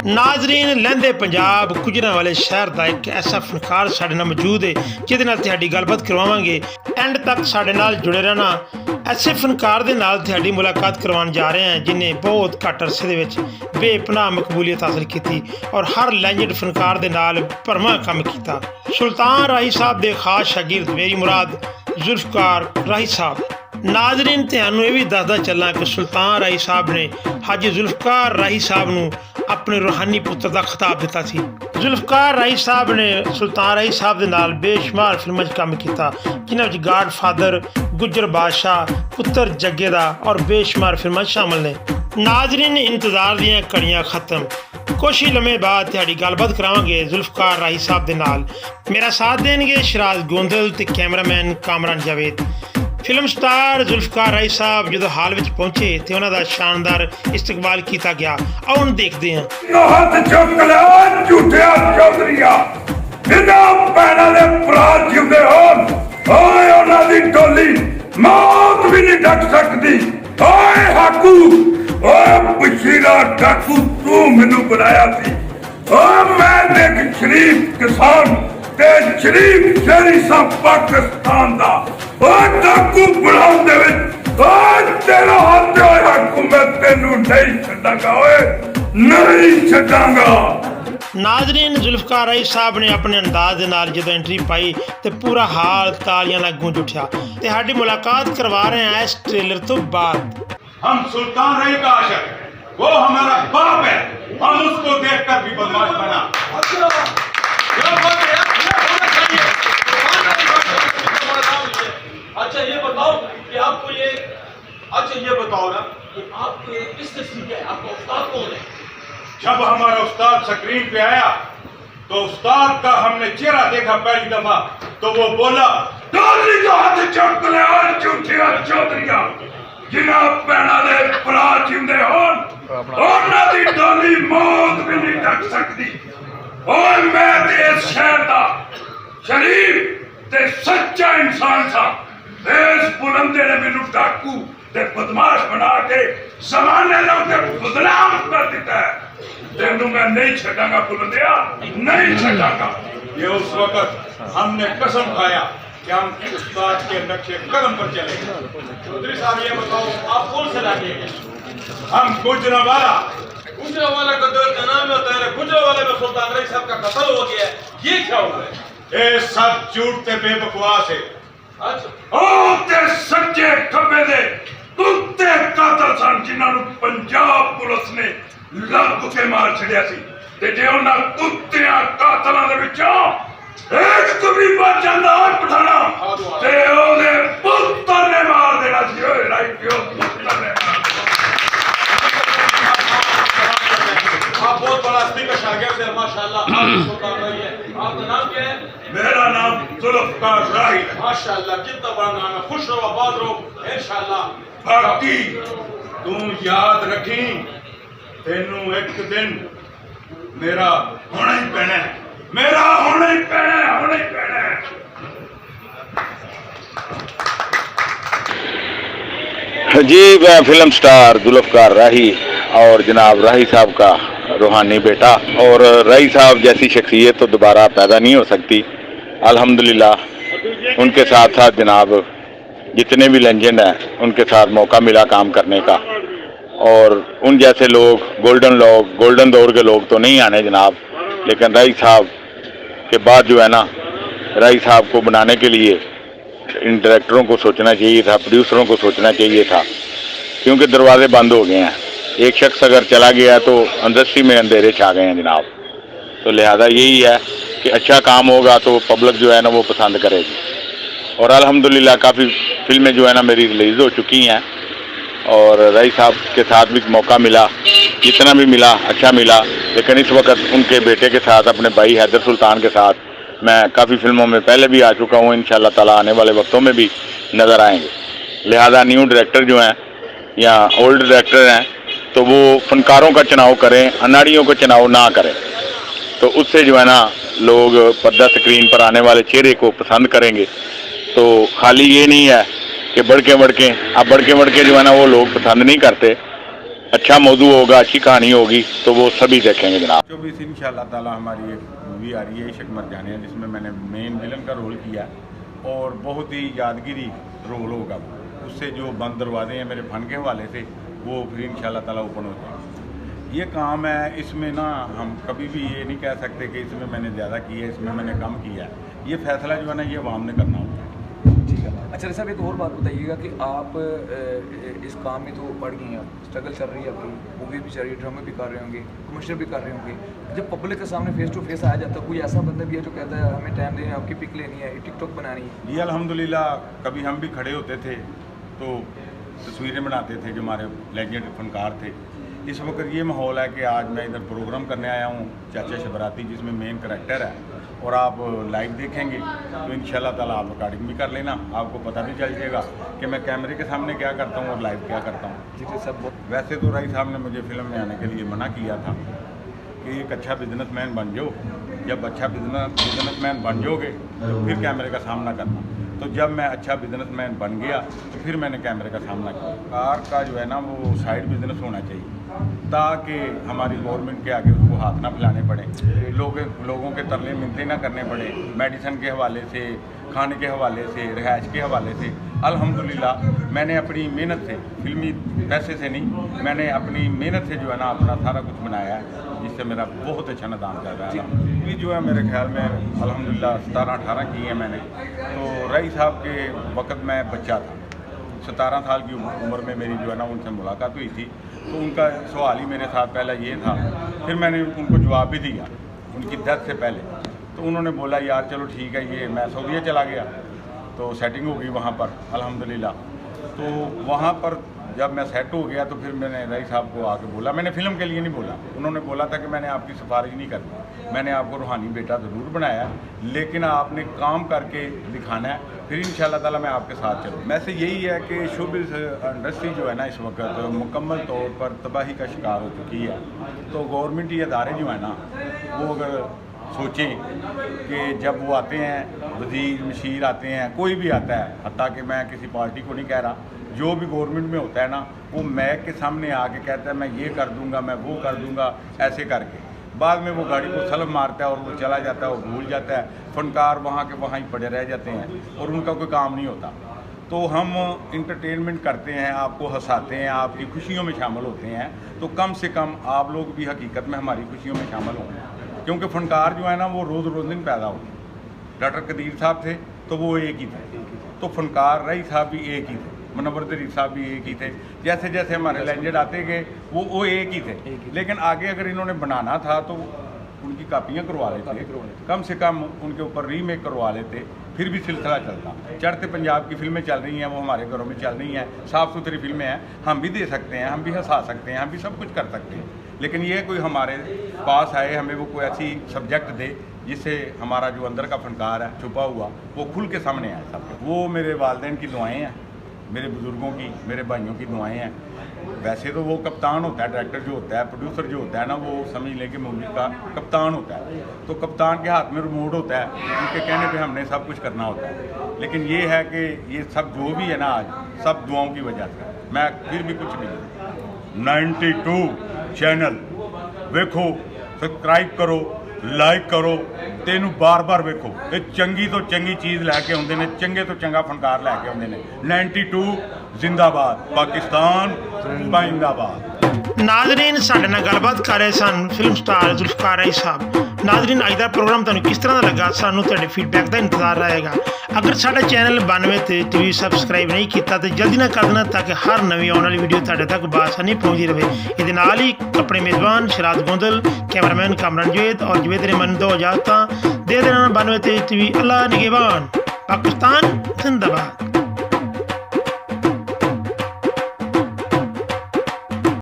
नाजरीन लहंदे पंजाब गुजरां वाले शहर का एक ऐसा फनकार साढ़े नाल मौजूद है जिहदे नाल तुहाडी गलबात करवावांगे। एंड तक साढ़े नाल जुड़े रहना। ऐसे फनकार दे नाल तुहाडी मुलाकात करवाने जा रहे हैं जिन्हें बहुत घट अरसे दे विच बेपनाह मकबूलियत हासिल की और हर लैंजेंड फनकार दे नाल भरवां काम किया। सुल्तान राही साहब दे खास शागिर्द मेरी मुराद जुल्फकार राही साहब। नाजरीन तुहानूं ये भी दसदा चलना कि सुल्तान राही साहब ने हाजी जुल्फकार राही साहब नूं अपने रूहानी पुत्र का खिताब दिता सी। जुल्फकार राही साहब ने सुल्तान राही साहब दे नाल बेशुमार फिल्मां च काम किया जिन्हां विच गॉड फादर, गुज्जर बादशाह, पुत्र जग्गे दा और बेशुमार फिल्मां शामिल ने। नाजरीन इंतजार दियां घड़ियां खत्म। कुछ ही लम्हे बाद तुहाडी गलबात करावांगे जुल्फकार राही साहब दे नाल। मेरा साथ देणगे शराज गोंदल ते cameraman Kamran Javed. Film star Zulfiqar Rahi साहब जो हाल में पहुंचे तो उन्होंने शानदार इस्तकबाल किया गया। आओ हम देखते हैं। मौत भी नहीं ढक सकती। ओए हाकू, ओए बशीरा डाकू, तू मैनू बनाया थी। ओए मैं देख शरीफ किसान ते शरीफ शहरी सा पाकिस्तान दा। ओए डाकू बनाउण दे विच ओए तेरा हाथ होए हाकू, मैं तेनू नहीं छड्डांगा, ओए नहीं छड्डांगा। नाजरीन जुल्फकार राही साहब ने अपने अंदाज के नाल जो एंट्री पाई तो पूरा हाल तालियां नाल गूंज उठा। तुहाडी मुलाकात करवा रहे हैं इस ट्रेलर तो बाद। हम सुल्तान राही का आशिक, वो हमारा बाप है, हम उसको देखकर भी बदमाश बना। अच्छा ये बताओ कि आपको ये बताओ ना कि आपके किससे सीखे, आपका उस्ताद कौन है? जब हमारा उस्ताद स्क्रीन पे आया तो उस्ताद का हमने चेहरा देखा पहली दफा तो वो बोला, डोली जो हाथ चुक ले और झूठिया चौधरिया जिन्हां भैणां दे भरा जिंदे होण उन्हां दी डोली मौत भी नहीं ढक सकती। ओए मैं ते इस शहर दा शरीफ ते सच्चा इंसान सा। इस बुलंदे ने मैनू डाकू ते बदमाश बना के जमाने ने बदनाम कर दिता है। तेनू मैं नहीं छड्डांगा बुलंदिया, नहीं छड्डांगा। ये उस वक्त हमने कसम खाया कि हम उस्ताद के नक्शे कदम पर चलेंगे। चौधरी साहब ये बताओ आप कौन से लागे हैं? हम गुजरांवाला का तो नाम होता है, गुजरांवाले में सुल्तान राही साहब का कत्ल हो गया है, ये क्या हुआ है? ये सब झूठ ते बेबकवास है। अच्छा ओ ते सच्चे खब्बे दे कुत्ते कातल सन जिन्हां नूं पंजाब पुलिस ने ਲੱਭ ਕੇ ਮਾਰ ਛੜਿਆ ਸੀ ਤੇ ਜੇ ਉਹਨਾਂ ਕੁੱਤਿਆਂ ਕਾਤਲਾਂ ਦੇ ਵਿੱਚੋਂ ਇੱਕ ਵੀ ਬਚ ਜਾਂਦਾ ਪਠਾਣਾ ਤੇ ਉਹਦੇ ਪੁੱਤਰ ਨੇ ਮਾਰ ਦੇਣਾ ਸੀ। ਓਏ ਰਾਈ ਪਿਓ ਪੁੱਤਰ ਨੇ आप बहुत बड़ा हस्ती का शागिर्द है माशाल्लाह। आप सुल्तान राही है, आपका नाम क्या है? मेरा नाम जुल्फकार राही है। माशाल्लाह कितना बड़ा नाम है, खुश रहो आबाद रहो इंशाल्लाह। बाकी तू याद रखी तेनू एक दिन मेरा होना ही पैना है, मेरा होना ही पैना है, होना ही पैना है। जी मैं फिल्म स्टार जुल्फकार राही और जनाब राही साहब का रूहानी बेटा, और राही साहब जैसी शख्सियत तो दोबारा पैदा नहीं हो सकती। अल्हम्दुलिल्लाह उनके साथ साथ जनाब जितने भी लेजेंड हैं उनके साथ मौका मिला काम करने का, और उन जैसे लोग गोल्डन दौर के लोग तो नहीं आने जनाब, लेकिन राही साहब के बाद जो है ना, राही साहब को बनाने के लिए इन डायरेक्टरों को सोचना चाहिए था, प्रोड्यूसरों को सोचना चाहिए था, क्योंकि दरवाजे बंद हो गए हैं। एक शख्स अगर चला गया तो इंडस्ट्री में अंधेरे छा गए हैं जनाब। तो लिहाजा यही है कि अच्छा काम होगा तो पब्लिक जो है ना वो पसंद करेगी, और अल्हम्दुलिल्लाह काफ़ी फिल्में जो है ना मेरी रिलीज़ हो चुकी हैं, और राही साहब के साथ भी मौका मिला, जितना भी मिला अच्छा मिला। लेकिन इस वक्त उनके बेटे के साथ, अपने भाई हैदर सुल्तान के साथ मैं काफ़ी फिल्मों में पहले भी आ चुका हूँ, इंशाअल्लाह ताला आने वाले वक्तों में भी नज़र आएंगे। लिहाजा न्यू डायरेक्टर जो हैं या ओल्ड डायरेक्टर हैं तो वो फनकारों का चुनाव करें, अनाड़ियों का चुनाव ना करें, तो उससे जो है ना लोग पर्दा स्क्रीन पर आने वाले चेहरे को पसंद करेंगे। तो खाली ये नहीं है कि बढ़के जो है ना वो लोग पसंद नहीं करते, अच्छा मौजू होगा, अच्छी कहानी होगी, तो वो सभी देखेंगे जनाब। 24 इंशाल्लाह ताला हमारी एक मूवी आ रही है इश्क मरजाने, जिसमें मैंने मेन विलन का रोल किया और बहुत ही यादगिरी रोल होगा। उससे जो बंद दरवाजे हैं मेरे फन के हवाले से वो फिर इंशाल्लाह ताला ओपन हो जाएंगे। ये काम है, इसमें ना हम कभी भी ये नहीं कह सकते कि इसमें मैंने ज़्यादा किया है, इसमें मैंने कम किया है। ये फैसला जो है ना ये अवाम ने करना होता है। ठीक है। अच्छा साहब एक और बात बताइएगा कि आप इस काम में तो बढ़ गई हैं, स्ट्रगल चल रही है आपकी, मूवी भी चल रही है, ड्रामे भी कर रहे होंगे, कमर्शियल भी कर रहे होंगे। जब पब्लिक के सामने फेस टू फेस आया जाता है, कोई ऐसा बंदा भी है जो कहता है हमें टाइम दें, आपकी पिक लेनी है, टिकटॉक बनानी है? ये अल्हम्दुलिल्लाह कभी हम भी खड़े होते थे तो तस्वीरें बनाते थे जो हमारे लेजेंड फनकार थे। इस वक्त ये माहौल है कि आज मैं इधर प्रोग्राम करने आया हूँ चाचा शबराती, जिसमें मेन करैक्टर है, और आप लाइव देखेंगे तो इंशाल्लाह ताला आप रिकॉर्डिंग भी कर लेना, आपको पता भी चल जाएगा कि मैं कैमरे के सामने क्या करता हूँ और लाइव क्या करता हूँ। जी सब वैसे तो राई साहब ने मुझे फिल्म में आने के लिए मना किया था कि एक अच्छा बिजनेसमैन बन जाओ, जब अच्छा बिजनेसमैन बन जाओगे तो फिर कैमरे का सामना करना। तो जब मैं अच्छा बिजनेसमैन बन गया तो फिर मैंने कैमरे का सामना किया। कार का जो है ना वो साइड बिजनेस होना चाहिए ताकि हमारी गवर्नमेंट के आगे उसको हाथ ना फैलाने पड़े, लोगों के तरले मिनते ना करने पड़े, मेडिसिन के हवाले से, खाने के हवाले से, रिहाइश के हवाले से। अल्हम्दुलिल्लाह मैंने अपनी मेहनत से, फिल्मी पैसे से नहीं, मैंने अपनी मेहनत से जो है ना अपना सारा कुछ बनाया है, जिससे मेरा बहुत अच्छा निदान चल रहा है। ये जो है मेरे ख्याल में अल्हम्दुलिल्लाह 17-18 की है मैंने। तो रई साहब के वक़्त मैं बच्चा था, 17 साल की उम्र में मेरी जो है ना उनसे मुलाकात हुई थी। तो उनका सवाल ही मेरे साथ पहला ये था, फिर मैंने उनको जवाब भी दिया उनकी डेथ से पहले। तो उन्होंने बोला यार चलो ठीक है, ये मैं सऊदीया चला गया तो सेटिंग हो गई वहाँ पर अल्हम्दुलिल्लाह। तो वहाँ पर जब मैं सेट हो गया तो फिर मैंने रई साहब को आके बोला, मैंने फ़िल्म के लिए नहीं बोला, उन्होंने बोला था कि मैंने आपकी सिफारिश नहीं करनी, मैंने आपको रूहानी बेटा ज़रूर बनाया लेकिन आपने काम करके दिखाना है, फिर इंशाल्लाह ताला मैं आपके साथ चलूँ। वैसे यही है कि शोबिज़ इंडस्ट्री जो है ना इस वक्त मुकम्मल तौर पर तबाही का शिकार हो चुकी है। तो गवर्नमेंटी अदारे जो है ना वो अगर सोचें कि जब वो आते हैं, वज़ीर मशीर आते हैं, कोई भी आता है, हत्ता कि मैं किसी पार्टी को नहीं कह रहा, जो भी गवर्नमेंट में होता है ना वो मैक के सामने आके कहता है मैं ये कर दूंगा, मैं वो कर दूंगा, ऐसे करके बाद में वो गाड़ी को सलम मारता है और वो चला जाता है, वो भूल जाता है। फनकार वहाँ के वहाँ ही पड़े रह जाते हैं और उनका कोई काम नहीं होता। तो हम इंटरटेनमेंट करते हैं, आपको हंसाते हैं, आपकी खुशियों में शामिल होते हैं, तो कम से कम आप लोग भी हकीकत में हमारी खुशियों में शामिल हों, क्योंकि फनकार जो है ना वो रोज़ दिन पैदा होते हैं। डॉक्टर कदीर साहब थे तो वो एक ही थे, तो फनकार रई साहब भी एक ही थे, मुनव्वर तरीफ साहब भी एक ही थे। जैसे जैसे हमारे लेजेंड आते गए वो एक ही थे, लेकिन आगे अगर इन्होंने बनाना था तो उनकी कापियाँ करवा लेते, कम से कम उनके ऊपर रीमेक करवा लेते, फिर भी सिलसिला चलता। चढ़ते पंजाब की फिल्में चल रही हैं, वो हमारे घरों में चल रही हैं, साफ़ सुथरी फिल्में हैं, हम भी दे सकते हैं, हम भी हंसा सकते हैं, हम भी सब कुछ कर सकते हैं। लेकिन ये कोई हमारे पास आए, हमें वो कोई ऐसी सब्जेक्ट दे जिससे हमारा जो अंदर का फनकार है छुपा हुआ वो खुल के सामने आए सब। वो मेरे वालिदैन की दुआएँ हैं, मेरे बुज़ुर्गों की, मेरे भाइयों की दुआएं हैं। वैसे तो वो कप्तान होता है, डायरेक्टर जो होता है, प्रोड्यूसर जो होता है ना, वो समझ लें कि मूवी का कप्तान होता है। तो कप्तान के हाथ में रिमोट होता है, उनके कहने पे हमने सब कुछ करना होता है। लेकिन ये है कि ये सब जो भी है ना आज सब दुआओं की वजह से, मैं फिर भी कुछ नहीं। 92 चैनल वेखो, सब्सक्राइब करो, लाइक करो, तेनू बार बार वेखो। ये चंगी तो चंगी चीज़ लैके आउंदे ने, चंगे तो चंगा फनकार लैके आउंदे ने। 92 जिंदाबाद, पाकिस्तान जिंदाबाद। नाजरीन ਸਾਡੇ ਨਾਲ ਗੱਲਬਾਤ ਕਰ ਰਹੇ ਸਨ ਫਿਲਮ ਸਟਾਰ ਜ਼ੁਲਫਕਾਰ ਰਾਈ ਸਾਹਿਬ। ਨਾਜ਼ਰੀਨ ਅੱਜ ਦਾ ਪ੍ਰੋਗਰਾਮ ਤੁਹਾਨੂੰ ਕਿਸ ਤਰ੍ਹਾਂ ਦਾ ਲੱਗਾ, ਸਾਨੂੰ ਤੁਹਾਡੇ ਫੀਡਬੈਕ ਦਾ ਇੰਤਜ਼ਾਰ ਰਹੇਗਾ। ਅਗਰ ਸਾਡਾ ਚੈਨਲ 92 ਤੇ ਤੁਸੀਂ ਸਬਸਕ੍ਰਾਈਬ ਨਹੀਂ ਕੀਤਾ ਤਾਂ ਜਲਦੀ ਨਾਲ ਕਰ ਦੇਣਾ ਤਾਂ ਕਿ ਹਰ ਨਵੀਂ ਆਉਣ ਵਾਲੀ ਵੀਡੀਓ ਤੁਹਾਡੇ ਤੱਕ ਬਾਸਾਨੀ ਪਹੁੰਚਦੀ ਰਹੇ। ਇਹਦੇ ਨਾਲ ਹੀ ਆਪਣੇ ਮੇਜ਼ਬਾਨ ਸ਼ਰਾਦ ਗੋਂਦਲ, ਕੈਮਰਾਮੈਨ ਕਾਮਰਾਨ ਜਵੇਦ ਔਰ ਜਵੇਦ ਰਹਿਮਾਨ ਦੋ ਇਜਾਜ਼ਤਾਂ ਦੇ ਦੇਣਾ। 92 ਤੇ TV ਅੱਲਾ ਨਿਗਹਿਬਾਨ, ਪਾਕਿस्तान जिंदाबाद।